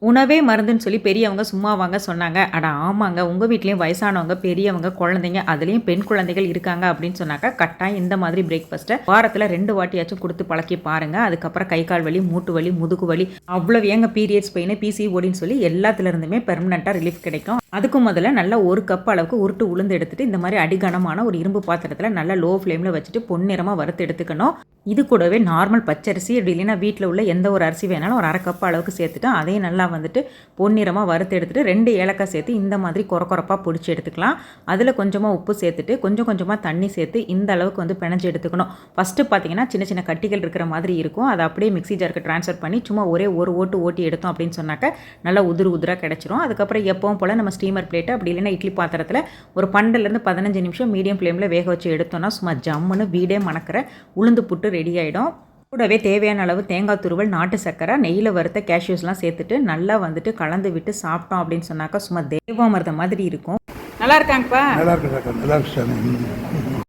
உணவே மருந்துன்னு சொல்லி பெரியவங்க சும்மாவாங்க சொன்னாங்க. அட ஆமாங்க, உங்க வீட்லயும் வயசானவங்க, பெரியவங்க, குழந்தைங்க அதுலயும் பெண் குழந்தைகள் இருக்காங்க அப்படின்னு சொன்னாக்கா, கட்டாயம் இந்த மாதிரி பிரேக்ஃபாஸ்ட்ட வாரத்துல 2 வாட்டியாச்சும் குடுத்து பழக்கி பாருங்க. அதுக்கப்புறம் கை, கால் வலி, மூட்டு வலி, முதுகு வலி அவ்வளவு ஏங்க பீரியட்ஸ் பெயின், பிசிஓடின்னு சொல்லி எல்லாத்துல இருந்துமே பெர்மனன்ட்டா ரிலீஃப் கிடைக்கும். அதுக்கு முதல்ல நல்லா 1 கப் அளவுக்கு உருட்டு உளுந்து எடுத்துட்டு இந்த மாதிரி அடிகனமான ஒரு இரும்பு பாத்திரத்துல நல்லா லோ ஃப்ளேம்ல வச்சுட்டு பொன்னிறமா வறுத்து எடுத்துக்கணும். இது கூடவே நார்மல் பச்சரிசி அப்படி இல்லைன்னா வீட்டில் உள்ள எந்த ஒரு அரிசி வேணாலும் ஒரு 1/2 கப் அளவுக்கு சேர்த்துட்டு அதையும் நல்லா வந்துட்டு பொன்னிறமாக வறுத்து எடுத்துட்டு 2 ஏலக்காய் சேர்த்து இந்த மாதிரி கொரப்பாக பொடிச்சு எடுத்துக்கலாம். அதில் கொஞ்சமாக உப்பு சேர்த்துட்டு கொஞ்சம் கொஞ்சமாக தண்ணி சேர்த்து இந்த அளவுக்கு வந்து பிணைஞ்சு எடுத்துக்கணும். ஃபஸ்ட்டு பார்த்தீங்கன்னா சின்ன சின்ன கட்டிகள் இருக்கிற மாதிரி இருக்கும். அதை அப்படியே மிக்ஸி ஜாருக்கு ட்ரான்ஸ்ஃபர் பண்ணி சும்மா ஒரே ஒரு ஓட்டி எடுத்தோம் அப்படின்னு சொன்னாக்க நல்லா உதிராக கிடச்சிரும். அதுக்கப்புறம் எப்பவும் போல் நம்ம ஸ்டீமர் பிளேட்டு அப்படி இல்லைன்னா இட்லி பாத்திரத்தில் ஒரு 12லேருந்து 15 நிமிஷம் மீடியம் ஃப்ளேமில் வேக வச்சு எடுத்தோம்னா சும்மா ஜம்முன்னு வீடே மணக்கிற உளுந்து புட்டு ரெடி ஆகிடும். கூடவே தேவையான அளவு தேங்காய் துருவல், நாட்டு சர்க்கரை, நெய்யில் வறுத்த கேஷ்யூஸ்லாம் சேர்த்துட்டு நல்லா வந்துட்டு கலந்து விட்டு சாப்பிட்டோம் அப்படின்னு சொன்னாக்கா சும்மா தேவாமிர்தம் மாதிரி இருக்கும். நல்லா இருக்காங்கப்பா? நல்லா இருக்கு.